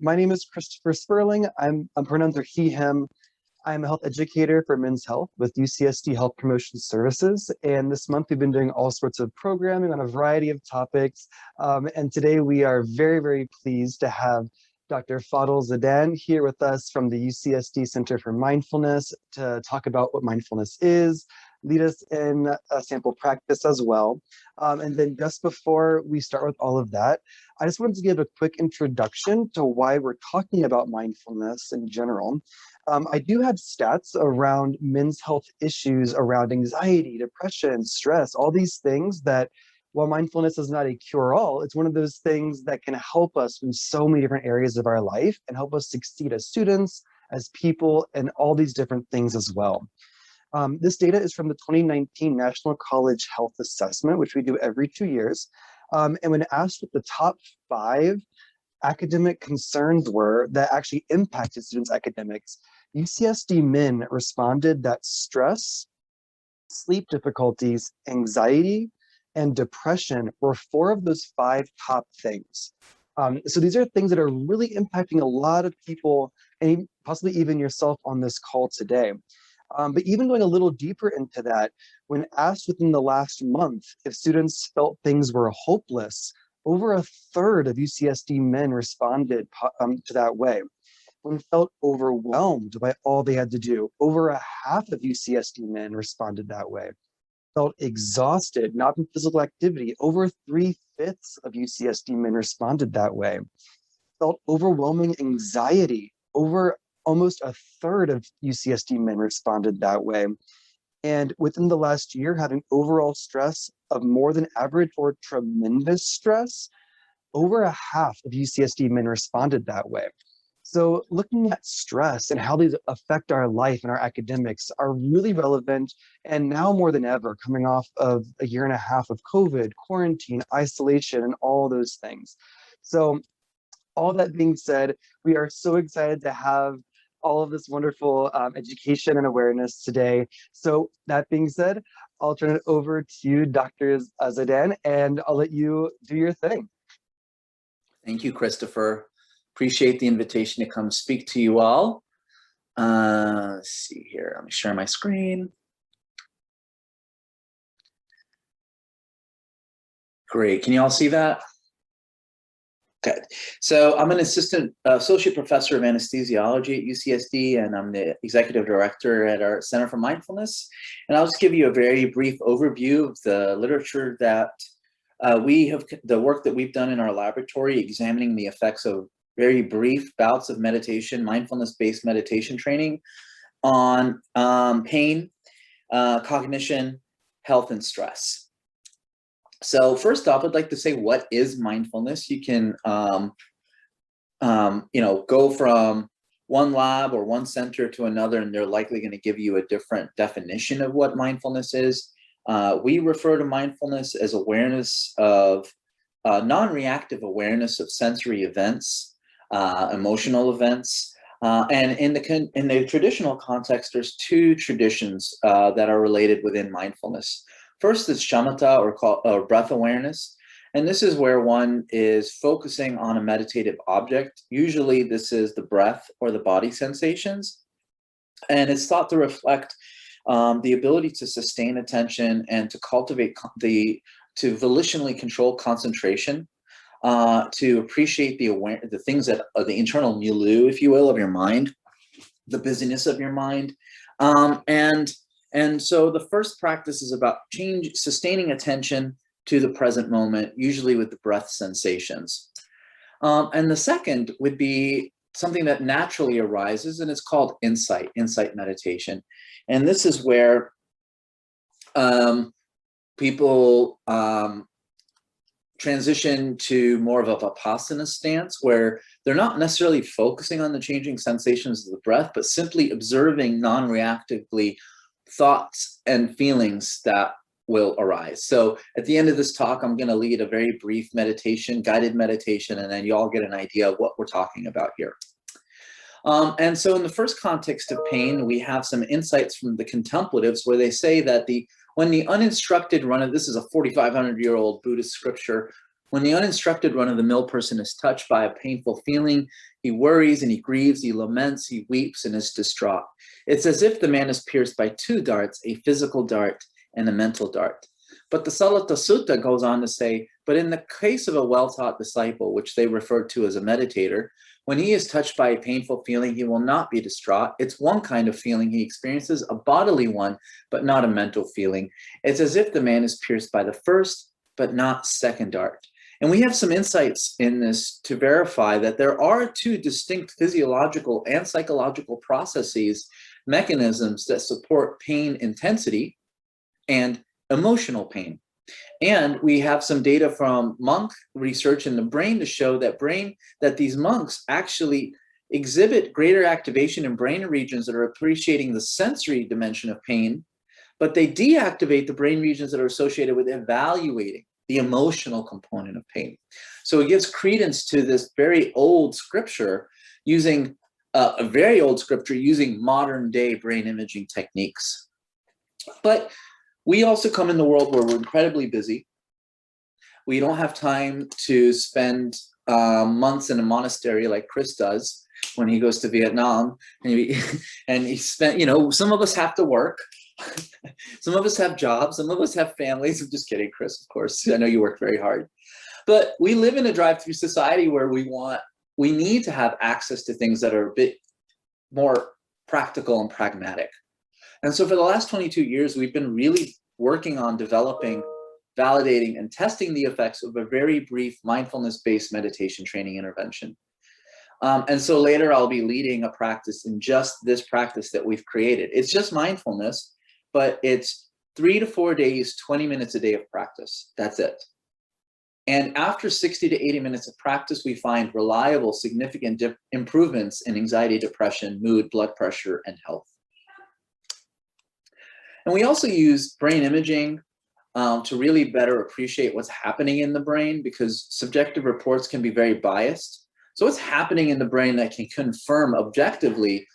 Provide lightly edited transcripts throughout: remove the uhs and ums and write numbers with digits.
My name is Christopher Spurling. I'm pronouns are he, him. I'm a health educator for men's health with UCSD Health Promotion Services. And this month we've been doing all sorts of programming on a variety of topics. And today we are very, very pleased to have Dr. Fadel Zeidan here with us from the UCSD Center for Mindfulness to talk about what mindfulness is, lead us in a sample practice as well. And then just before we start with all of that, I just wanted to give a quick introduction to why we're talking about mindfulness in general. I do have stats around men's health issues around anxiety, depression, stress, all these things that while mindfulness is not a cure-all, it's one of those things that can help us in so many different areas of our life and help us succeed as students, as people, and all these different things as well. This data is from the 2019 National College Health Assessment, which we do every 2 years. And when asked what the top 5 academic concerns were that actually impacted students' academics, UCSD men responded that stress, sleep difficulties, anxiety, and depression were 4 of those 5 top things. So these are things that are really impacting a lot of people, and possibly even yourself on this call today. But even going a little deeper into that, when asked within the last month if students felt things were hopeless, over a third of UCSD men responded to that way. When felt overwhelmed by all they had to do, over a half of UCSD men responded that way. Felt exhausted, not in physical activity, over 3/5 of UCSD men responded that way. Felt overwhelming anxiety, over almost a third of UCSD men responded that way. And within the last year, having overall stress of more than average or tremendous stress, over a half of UCSD men responded that way. So looking at stress and how these affect our life and our academics are really relevant, and now more than ever, coming off of a 1.5 years of COVID, quarantine, isolation, and all those things. So all that being said, we are so excited to have all of this wonderful education and awareness today. So that being said, I'll turn it over to you, Dr. Zeidan, and I'll let you do your thing. Thank you, Christopher. Appreciate the invitation to come speak to you all. Let's see here, let me share my screen. Great, can you all see that? Good. So I'm an associate professor of anesthesiology at UCSD, and I'm the executive director at our Center for Mindfulness. And I'll just give you a very brief overview of the literature that the work that we've done in our laboratory, examining the effects of very brief bouts of meditation, mindfulness-based meditation training on pain, cognition, health, and stress. So first off, I'd like to say, what is mindfulness? You can, go from one lab or one center to another, and they're likely going to give you a different definition of what mindfulness is. We refer to mindfulness as awareness of, non-reactive awareness of sensory events, emotional events. And in the traditional context, there's 2 traditions that are related within mindfulness. First is shamatha, or breath awareness. And this is where one is focusing on a meditative object. Usually this is the breath or the body sensations. And it's thought to reflect the ability to sustain attention and to cultivate to volitionally control concentration, to appreciate the things that are the internal milieu, if you will, of your mind, the busyness of your mind. And so the first practice is about sustaining attention to the present moment, usually with the breath sensations. And the second would be something that naturally arises, and it's called insight meditation. And this is where people transition to more of a vipassana stance, where they're not necessarily focusing on the changing sensations of the breath, but simply observing non-reactively thoughts and feelings that will arise. So at the end of this talk, I'm going to lead a very brief meditation, guided meditation, and then you all get an idea of what we're talking about here. And so in the first context of pain, we have some insights from the contemplatives, where they say that when the uninstructed this is a 4,500-year-old Buddhist scripture, When the uninstructed run-of-the-mill person is touched by a painful feeling, he worries and he grieves, he laments, he weeps and is distraught. It's as if the man is pierced by two darts, a physical dart and a mental dart. But the Salata Sutta goes on to say, but in the case of a well-taught disciple, which they refer to as a meditator, when he is touched by a painful feeling, he will not be distraught. It's one kind of feeling he experiences, a bodily one, but not a mental feeling. It's as if the man is pierced by the first, but not second dart. And we have some insights in this to verify that there are two distinct physiological and psychological processes, mechanisms that support pain intensity and emotional pain. And we have some data from monk research in the brain to show that these monks actually exhibit greater activation in brain regions that are appreciating the sensory dimension of pain, but they deactivate the brain regions that are associated with evaluating the emotional component of pain. So it gives credence to this very old scripture using using modern day brain imaging techniques. But we also come in the world where we're incredibly busy. We don't have time to spend months in a monastery like Chris does when he goes to Vietnam. And he spent, some of us have to work. Some of us have jobs. Some of us have families. I'm just kidding, Chris, of course. I know you work very hard. But we live in a drive-through society where we need to have access to things that are a bit more practical and pragmatic. And so for the last 22 years, we've been really working on developing, validating, and testing the effects of a very brief mindfulness-based meditation training intervention. And so later I'll be leading a practice in just this practice that we've created. It's just mindfulness, but it's 3 to 4 days, 20 minutes a day of practice. That's it. And after 60 to 80 minutes of practice, we find reliable, significant improvements in anxiety, depression, mood, blood pressure, and health. And we also use brain imaging to really better appreciate what's happening in the brain, because subjective reports can be very biased. So what's happening in the brain that can confirm objectively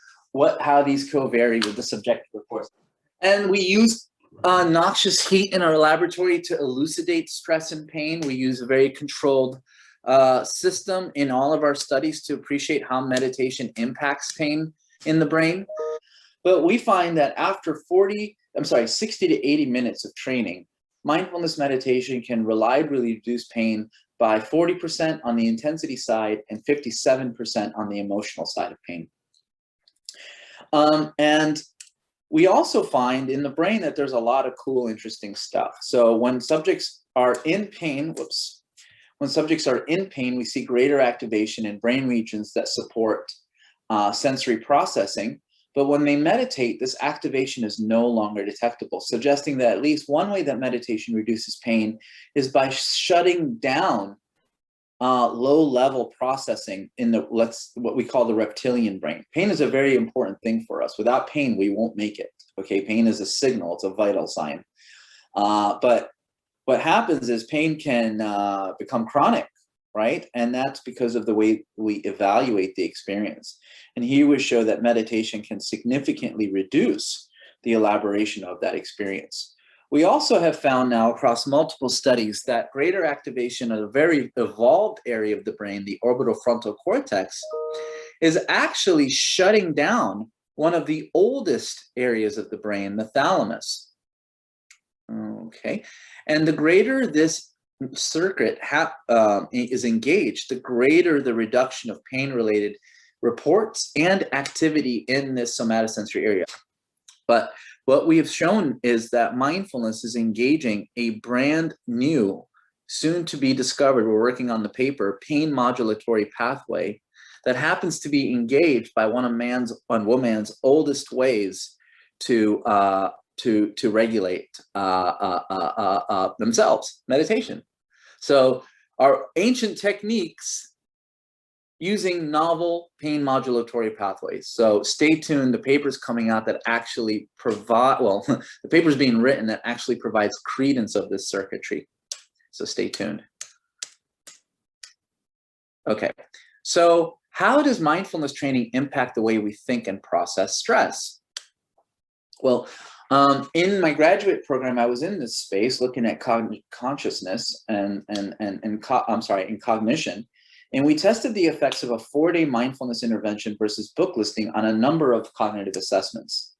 how these co-vary with the subjective reports. And we use noxious heat in our laboratory to elucidate stress and pain. We use a very controlled system in all of our studies to appreciate how meditation impacts pain in the brain. But we find that after 60 to 80 minutes of training, mindfulness meditation can reliably reduce pain by 40% on the intensity side and 57% on the emotional side of pain. And we also find in the brain that there's a lot of cool, interesting stuff. So when subjects are in pain, we see greater activation in brain regions that support sensory processing. But when they meditate, this activation is no longer detectable, suggesting that at least one way that meditation reduces pain is by shutting down low-level processing in what we call the reptilian brain. Pain is a very important thing for us. Without pain, we won't make it. Okay, pain is a signal; it's a vital sign. But what happens is pain can become chronic, right? And that's because of the way we evaluate the experience. And here we show that meditation can significantly reduce the elaboration of that experience. We also have found now across multiple studies that greater activation of a very evolved area of the brain, the orbitofrontal cortex, is actually shutting down one of the oldest areas of the brain, the thalamus. Okay, and the greater this circuit is engaged, the greater the reduction of pain-related reports and activity in this somatosensory area. But what we have shown is that mindfulness is engaging a brand new, soon to be discovered, we're working on the paper, pain modulatory pathway that happens to be engaged by one of woman's oldest ways to regulate themselves, meditation. So our ancient techniques using novel pain modulatory pathways. So stay tuned, the paper's coming out that actually the paper's being written that actually provides credence of this circuitry. So stay tuned. Okay, so how does mindfulness training impact the way we think and process stress? Well, In my graduate program, I was in this space looking at consciousness and cognition, and we tested the effects of a 4-day mindfulness intervention versus book listing on a number of cognitive assessments.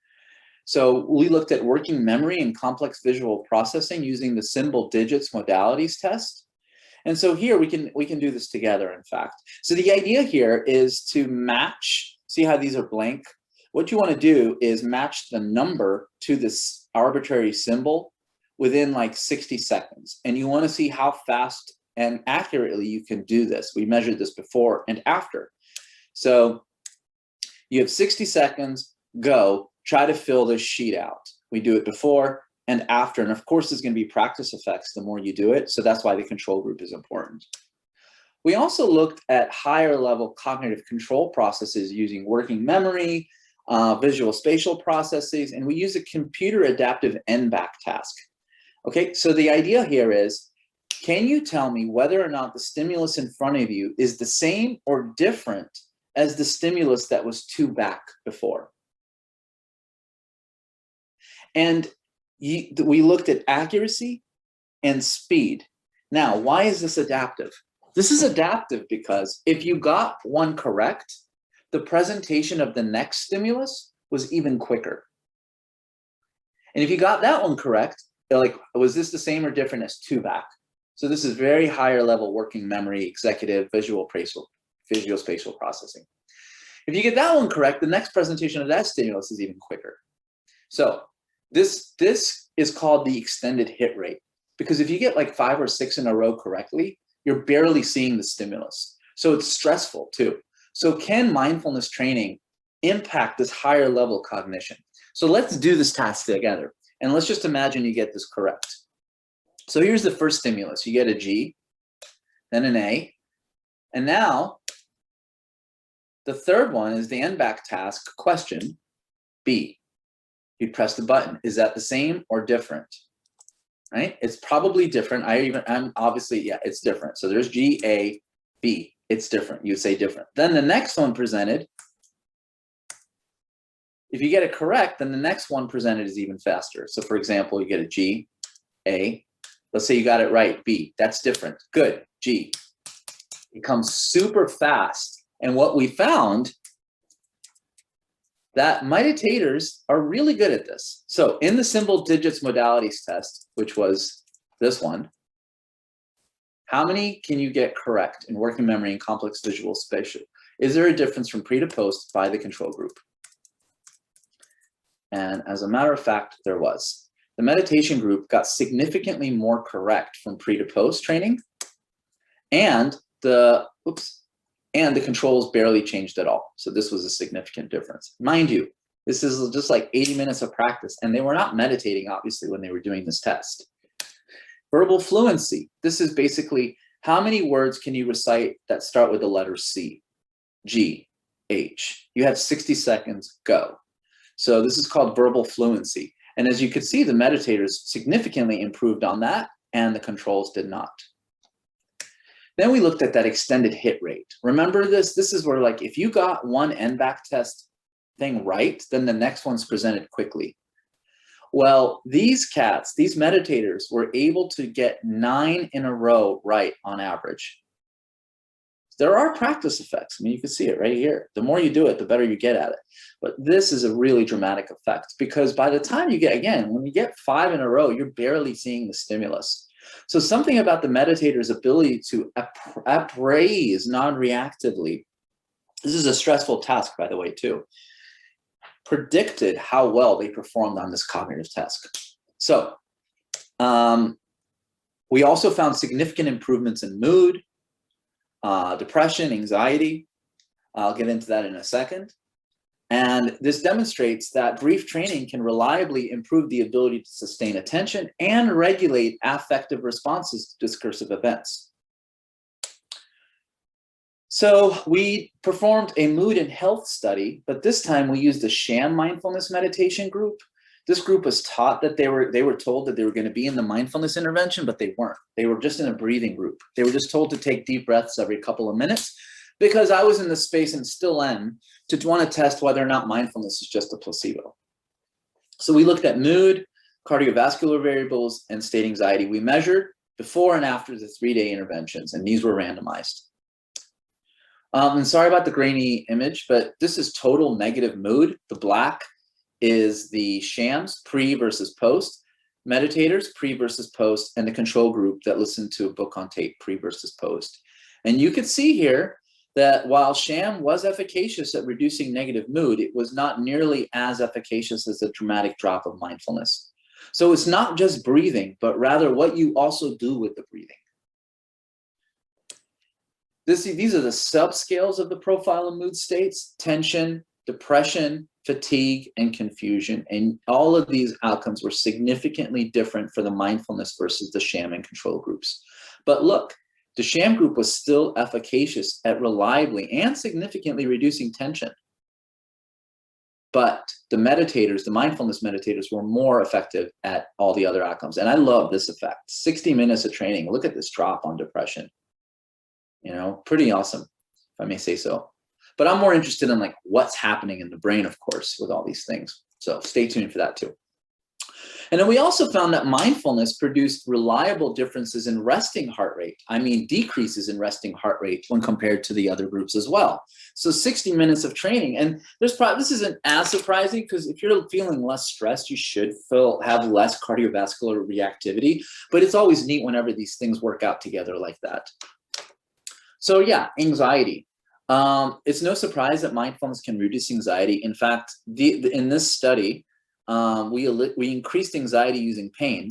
So we looked at working memory and complex visual processing using the symbol digits modalities test. And so here we can do this together, in fact. So the idea here is to match, see how these are blank? What you want to do is match the number to this arbitrary symbol within like 60 seconds. And you want to see how fast and accurately you can do this. We measured this before and after. So you have 60 seconds, go, try to fill this sheet out. We do it before and after. And of course, there's going to be practice effects the more you do it. So that's why the control group is important. We also looked at higher level cognitive control processes using working memory, visual spatial processes, and we use a computer adaptive end-back task. Okay, so the idea here is, can you tell me whether or not the stimulus in front of you is the same or different as the stimulus that was 2 back before? And we looked at accuracy and speed. Now, why is this adaptive? This is adaptive because if you got one correct, the presentation of the next stimulus was even quicker. And if you got that one correct, they're like, was this the same or different as 2 back? So this is very higher level working memory, executive, visual spatial processing. If you get that one correct, the next presentation of that stimulus is even quicker. So this is called the extended hit rate, because if you get like 5 or 6 in a row correctly, you're barely seeing the stimulus. So it's stressful too. So can mindfulness training impact this higher level cognition? So let's do this task together. And let's just imagine you get this correct. So here's the first stimulus. You get a G, then an A. And now the third one is the end-back task question, B. You press the button. Is that the same or different? Right? It's probably different. I'm obviously, yeah, it's different. So there's G, A, B. It's different. You'd say different. Then the next one presented, if you get it correct, then the next one presented is even faster. So for example, you get a G, A. Let's say you got it right, B. That's different. Good, G. It comes super fast. And what we found, that meditators are really good at this. So in the symbol digits modalities test, which was this one, how many can you get correct in working memory and complex visual spatial? Is there a difference from pre to post by the control group? And as a matter of fact, there was. The meditation group got significantly more correct from pre to post training, and the controls barely changed at all. So this was a significant difference. Mind you, this is just like 80 minutes of practice, and they were not meditating, obviously, when they were doing this test. Verbal fluency. This is basically how many words can you recite that start with the letter C, G, H. You have 60 seconds, go. So this is called verbal fluency. And as you can see, the meditators significantly improved on that, and the controls did not. Then we looked at that extended hit rate. Remember this? This is where, like, if you got one end-back test thing right, then the next one's presented quickly. Well, these cats, these meditators, were able to get 9 in a row right on average. There are practice effects. I mean, you can see it right here. The more you do it, the better you get at it. But this is a really dramatic effect, because by the time you get, again, when you get 5 in a row, you're barely seeing the stimulus. So something about the meditator's ability to appraise non-reactively, this is a stressful task, by the way, too, predicted how well they performed on this cognitive task. So we also found significant improvements in mood, depression, anxiety. I'll get into that in a second. And this demonstrates that brief training can reliably improve the ability to sustain attention and regulate affective responses to discursive events. So we performed a mood and health study, but this time we used a sham mindfulness meditation group. This group was taught that they were told that they were going to be in the mindfulness intervention, but they weren't. They were just in a breathing group. They were just told to take deep breaths every couple of minutes, because I was in this space and still am, to want to test whether or not mindfulness is just a placebo. So we looked at mood, cardiovascular variables, and state anxiety. We measured before and after the 3-day interventions, and these were randomized. And sorry about the grainy image, but this is total negative mood. The black is the shams, pre versus post, meditators, pre versus post, and the control group that listened to a book on tape, pre versus post. And you can see here that while sham was efficacious at reducing negative mood, it was not nearly as efficacious as a dramatic drop of mindfulness. So it's not just breathing, but rather what you also do with the breathing. These are the subscales of the profile of mood states: tension, depression, fatigue, and confusion. And all of these outcomes were significantly different for the mindfulness versus the sham and control groups. But look, the sham group was still efficacious at reliably and significantly reducing tension. But the meditators, the mindfulness meditators, were more effective at all the other outcomes. And I love this effect. 60 minutes of training. Look at this drop on depression. You know, pretty awesome, if I may say so. But I'm more interested in like what's happening in the brain, of course, with all these things. So stay tuned for that too. And then we also found that mindfulness produced reliable differences in resting heart rate. I mean, decreases in resting heart rate when compared to the other groups as well. So 60 minutes of training. And this isn't as surprising, because if you're feeling less stressed, you should have less cardiovascular reactivity. But it's always neat whenever these things work out together like that. So yeah, anxiety. It's no surprise that mindfulness can reduce anxiety. In fact, in this study, we increased anxiety using pain,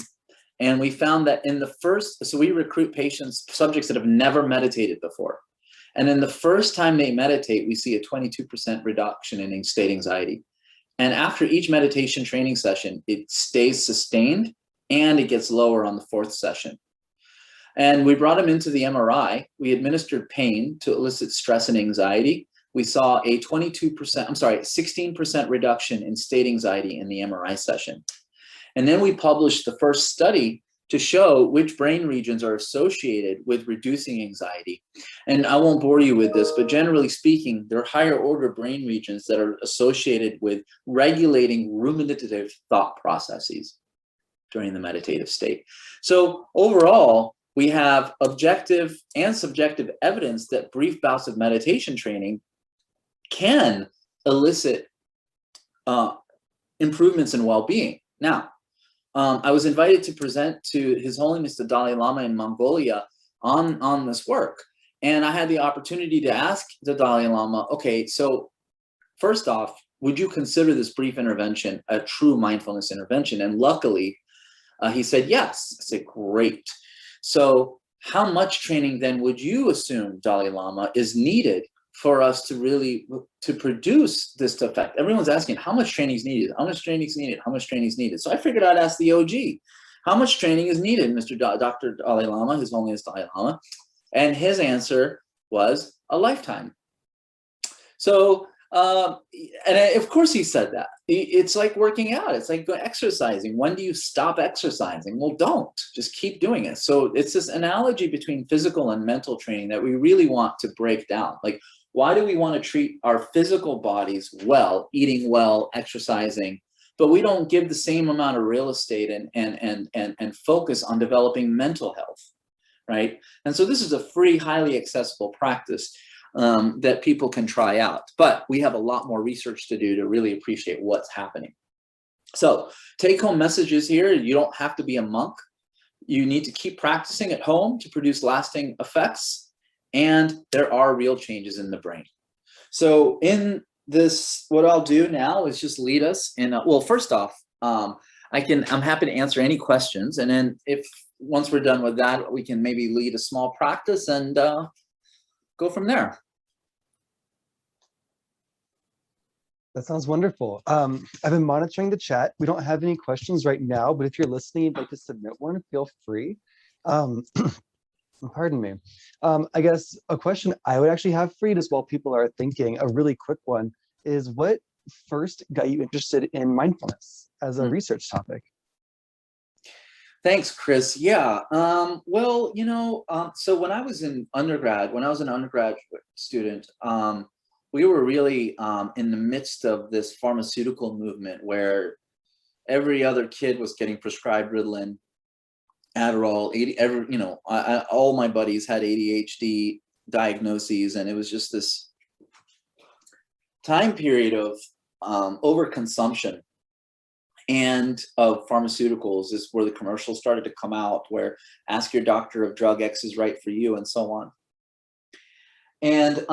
and we found that in the first, so we recruit subjects that have never meditated before. And in the first time they meditate, we see a 22% reduction in state anxiety. And after each meditation training session, it stays sustained and it gets lower on the 4th session. And we brought them into the MRI. We administered pain to elicit stress and anxiety. We saw a 16% reduction in state anxiety in the MRI session. And then we published the first study to show which brain regions are associated with reducing anxiety. And I won't bore you with this, but generally speaking, there are higher order brain regions that are associated with regulating ruminative thought processes during the meditative state. So overall, we have objective and subjective evidence that brief bouts of meditation training can elicit improvements in well-being. Now, I was invited to present to His Holiness the Dalai Lama in Mongolia on this work. And I had the opportunity to ask the Dalai Lama, okay, so first off, would you consider this brief intervention a true mindfulness intervention? And luckily, he said yes. I said, great. So how much training then would you assume, Dalai Lama, is needed for us to really produce this effect? Everyone's asking how much training is needed, how much training is needed, how much training is needed. So I figured I'd ask the OG, how much training is needed, Dr. Dalai Lama, His Holiness Dalai Lama? And his answer was a lifetime. So, and of course he said that. It's like working out. It's like exercising. When do you stop exercising? Well, don't. Just keep doing it. So it's this analogy between physical and mental training that we really want to break down. Like, why do we want to treat our physical bodies well, eating well, exercising, but we don't give the same amount of real estate and focus on developing mental health, right? And so this is a free, highly accessible practice that people can try out. But we have a lot more research to do to really appreciate what's happening. So take-home messages here: you don't have to be a monk. You need to keep practicing at home to produce lasting effects. And there are real changes in the brain. So in this, what I'll do now is just lead us in, well, first off, I'm happy to answer any questions. And then once we're done with that, we can maybe lead a small practice and go from there. That sounds wonderful. I've been monitoring the chat. We don't have any questions right now, but if you're listening and you'd like to submit one, feel free. Pardon me. I guess a question I would actually have for you, just while people are thinking, a really quick one, is what first got you interested in mindfulness as a research topic? Thanks, Chris. Yeah. Well, so when I was an undergraduate student, we were really in the midst of this pharmaceutical movement where every other kid was getting prescribed Ritalin, Adderall, all my buddies had ADHD diagnoses, and it was just this time period of overconsumption and of pharmaceuticals is where the commercials started to come out, where ask your doctor if drug X is right for you and so on. And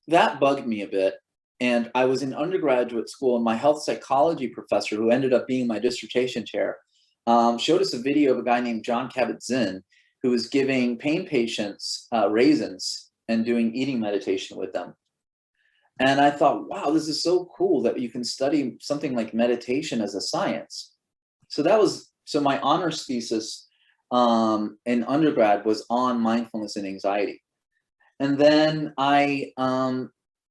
that bugged me a bit. And I was in undergraduate school, and my health psychology professor, who ended up being my dissertation chair, showed us a video of a guy named John Kabat-Zinn, who was giving pain patients raisins and doing eating meditation with them. And I thought, wow, this is so cool that you can study something like meditation as a science. So my honors thesis in undergrad was on mindfulness and anxiety. And then I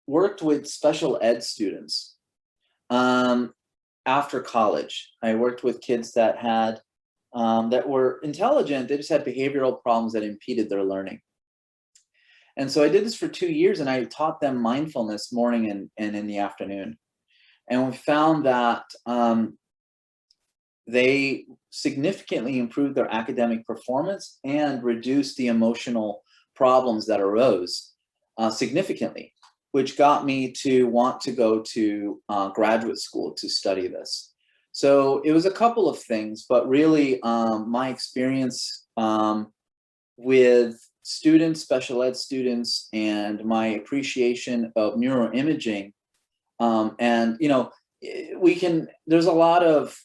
worked with special ed students after college. I worked with kids that had that were intelligent, they just had behavioral problems that impeded their learning. And so I did this for 2 years, and I taught them mindfulness morning and in the afternoon. And we found that they significantly improved their academic performance and reduced the emotional problems that arose significantly, which got me to want to go to graduate school to study this. So it was a couple of things, but really my experience with students, special ed students, and my appreciation of neuroimaging. And, there's a lot of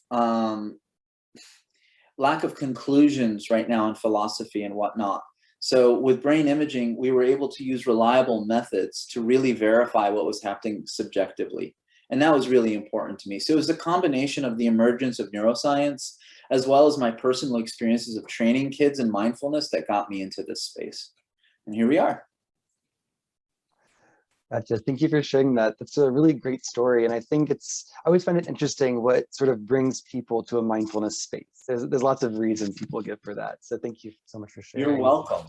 lack of conclusions right now in philosophy and whatnot. So with brain imaging, we were able to use reliable methods to really verify what was happening subjectively. And that was really important to me. So it was a combination of the emergence of neuroscience, as well as my personal experiences of training kids in mindfulness, that got me into this space. And here we are. Gotcha. Thank you for sharing that. That's a really great story. And I think I always find it interesting what sort of brings people to a mindfulness space. There's lots of reasons people give for that. So thank you so much for sharing. You're welcome.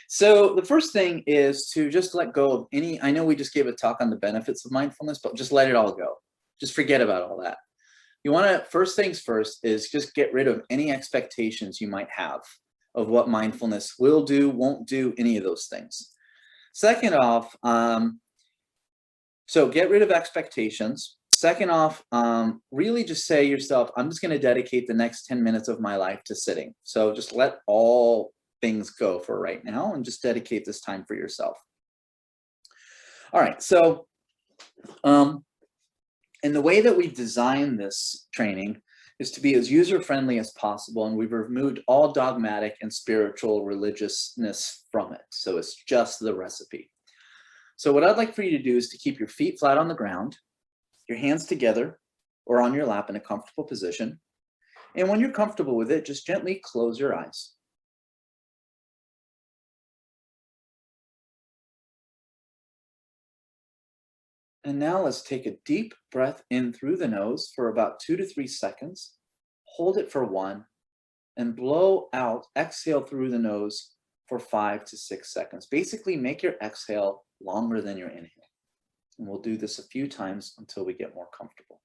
So the first thing is to just let go of I know we just gave a talk on the benefits of mindfulness, but just let it all go. Just forget about all that. You want to, first things first, is just get rid of any expectations you might have of what mindfulness will do, won't do, any of those things. Second off, so get rid of expectations. Second off, really just say to yourself, I'm just going to dedicate the next 10 minutes of my life to sitting. So just let all things go for right now and just dedicate this time for yourself. All right, so and the way that we've designed this training is to be as user-friendly as possible, and we've removed all dogmatic and spiritual religiousness from it. So it's just the recipe. So what I'd like for you to do is to keep your feet flat on the ground, your hands together or on your lap in a comfortable position. And when you're comfortable with it, just gently close your eyes. And now let's take a deep breath in through the nose for about 2 to 3 seconds. Hold it for 1 and blow out, exhale through the nose for 5 to 6 seconds. Basically, make your exhale longer than your inhale. And we'll do this a few times until we get more comfortable.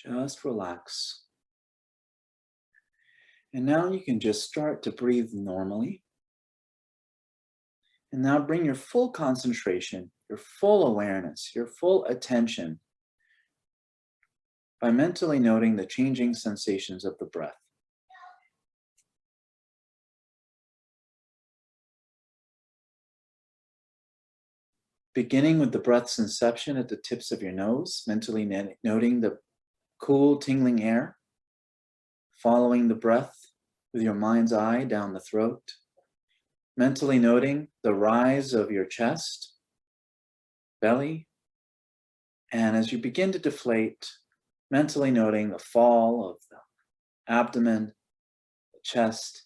Just relax. And now you can just start to breathe normally. And now bring your full concentration, your full awareness, your full attention by mentally noting the changing sensations of the breath. Beginning with the breath's inception at the tips of your nose, mentally noting the cool, tingling air, following the breath with your mind's eye down the throat, Mentally noting the rise of your chest, belly, and as you begin to deflate, mentally noting the fall of the abdomen, the chest,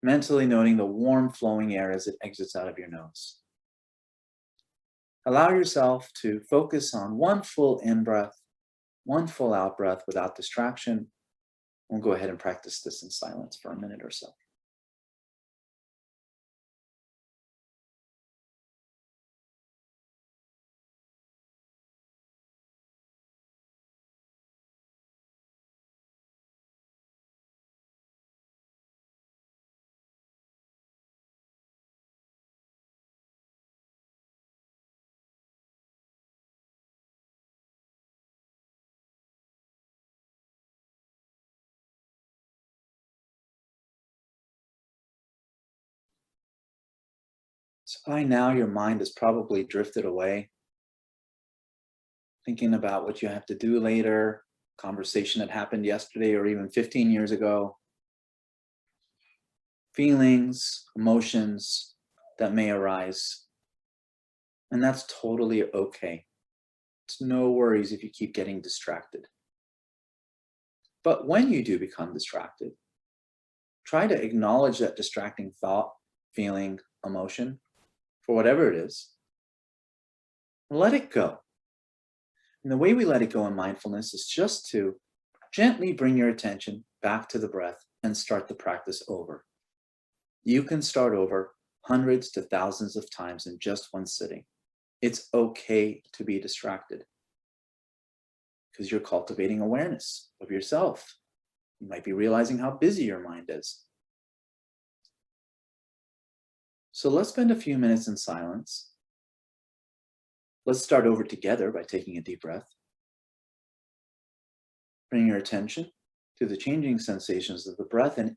mentally noting the warm flowing air as it exits out of your nose. Allow yourself to focus on one full in-breath, one full out-breath without distraction. We'll go ahead and practice this in silence for a minute or so. So by now, your mind has probably drifted away, thinking about what you have to do later, conversation that happened yesterday or even 15 years ago, feelings, emotions that may arise. And that's totally okay. It's no worries if you keep getting distracted. But when you do become distracted, try to acknowledge that distracting thought, feeling, emotion, for whatever it is. Let it go. And the way we let it go in mindfulness is just to gently bring your attention back to the breath and start the practice over. You can start over hundreds to thousands of times in just one sitting. It's okay to be distracted because you're cultivating awareness of yourself. You might be realizing how busy your mind is. So let's spend a few minutes in silence. Let's start over together by taking a deep breath. Bring your attention to the changing sensations of the breath, and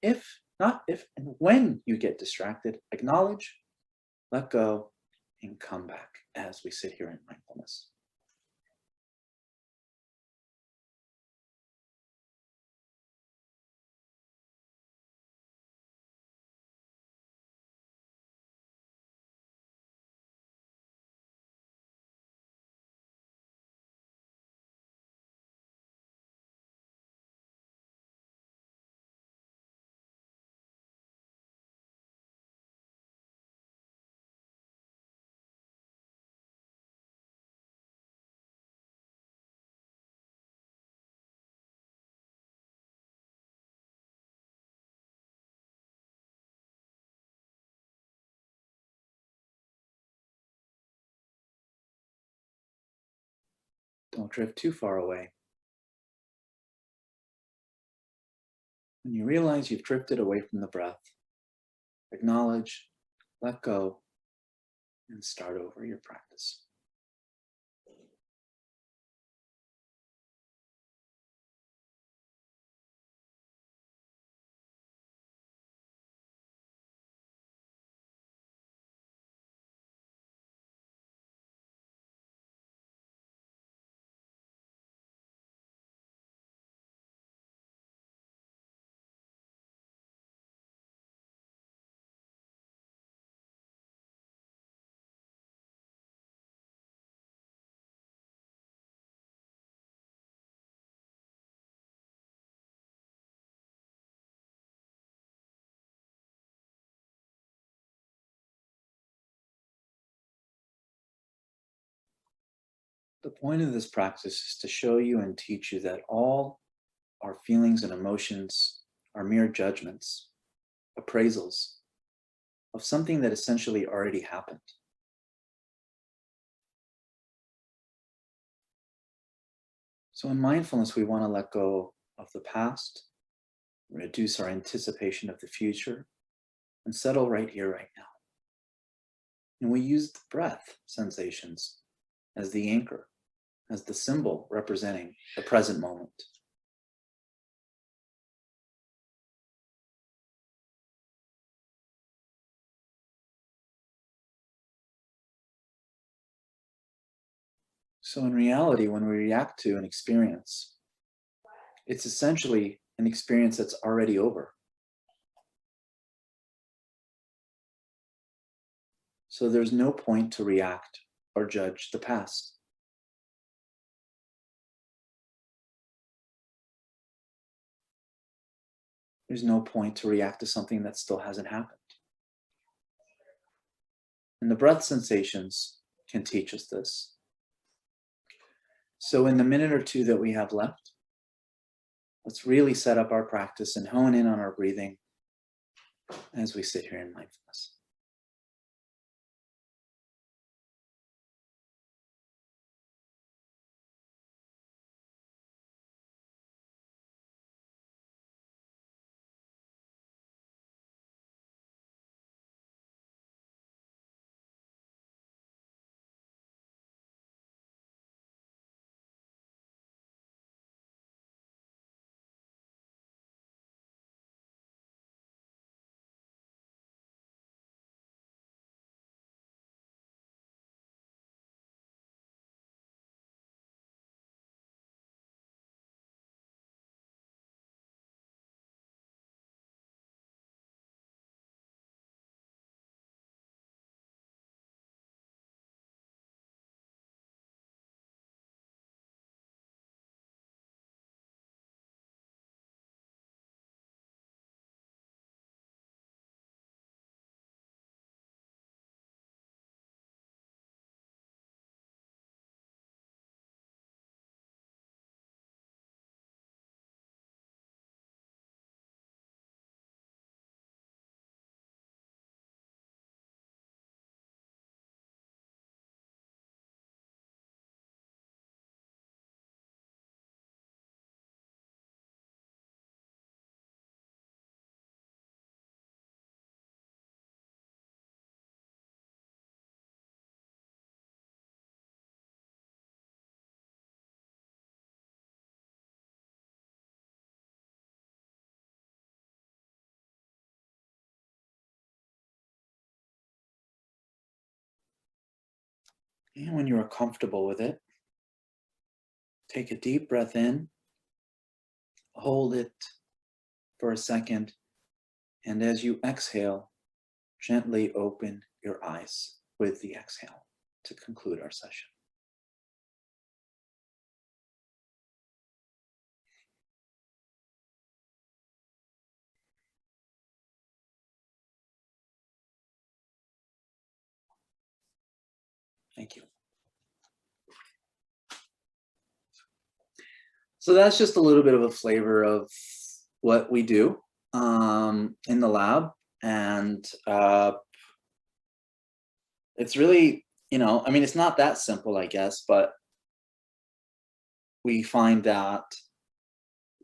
not if and when you get distracted, acknowledge, let go, and come back as we sit here in mindfulness. Don't drift too far away. When you realize you've drifted away from the breath, acknowledge, let go, and start over your practice. The point of this practice is to show you and teach you that all our feelings and emotions are mere judgments, appraisals of something that essentially already happened. So in mindfulness, we want to let go of the past, reduce our anticipation of the future, and settle right here, right now. And we use the breath sensations as the anchor, as the symbol representing the present moment. So in reality, when we react to an experience, it's essentially an experience that's already over. So there's no point to react or judge the past. There's no point to react to something that still hasn't happened. And the breath sensations can teach us this. So in the minute or two that we have left, let's really set up our practice and hone in on our breathing as we sit here in mindfulness. And when you are comfortable with it, take a deep breath in, hold it for a second, and as you exhale, gently open your eyes with the exhale to conclude our session. Thank you. So that's just a little bit of a flavor of what we do in the lab. And it's really, I mean, it's not that simple, I guess, but we find that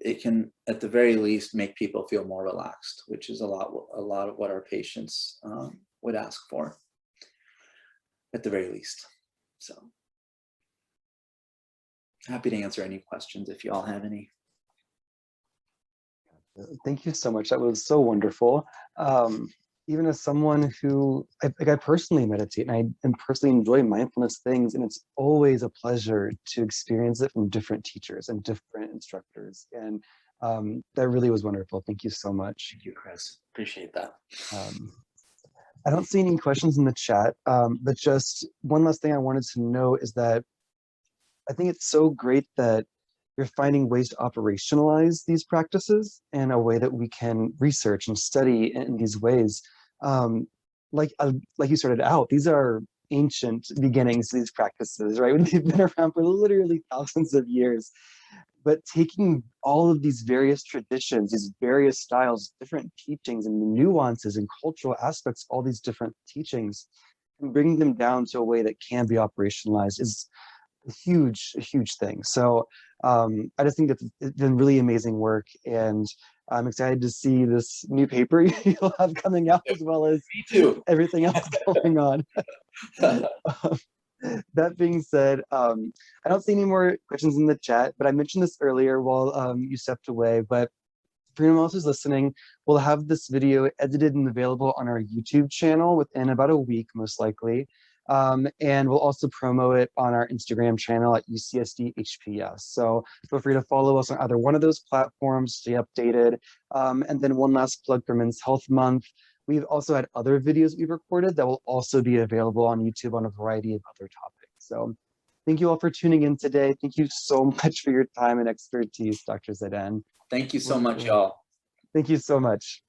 it can, at the very least, make people feel more relaxed, which is a lot of what our patients would ask for, at the very least. So happy to answer any questions if you all have any. Thank you so much. That was so wonderful. Even as someone who, I personally meditate and personally enjoy mindfulness things, and it's always a pleasure to experience it from different teachers and different instructors. And that really was wonderful. Thank you so much. Thank you, Chris. Appreciate that. I don't see any questions in the chat, but just one last thing I wanted to know is that I think it's so great that you're finding ways to operationalize these practices in a way that we can research and study in these ways. Like you started out, these are ancient beginnings to these practices, right? They've been around for literally thousands of years. But taking all of these various traditions, these various styles, different teachings and the nuances and cultural aspects, all these different teachings, and bringing them down to a way that can be operationalized is a huge thing. So I just think that it's been really amazing work, and I'm excited to see this new paper you'll have coming out, as well as everything else going on. That being said, I don't see any more questions in the chat, but I mentioned this earlier while you stepped away, but for anyone else who's listening, we'll have this video edited and available on our YouTube channel within about a week, most likely. And we'll also promo it on our Instagram channel at UCSD HPS. So feel free to follow us on either one of those platforms, stay updated. And then one last plug for Men's Health Month. We've also had other videos we've recorded that will also be available on YouTube on a variety of other topics. So thank you all for tuning in today. Thank you so much for your time and expertise, Dr. Zeidan. Thank you so much, Wonderful. y'all. Thank you so much.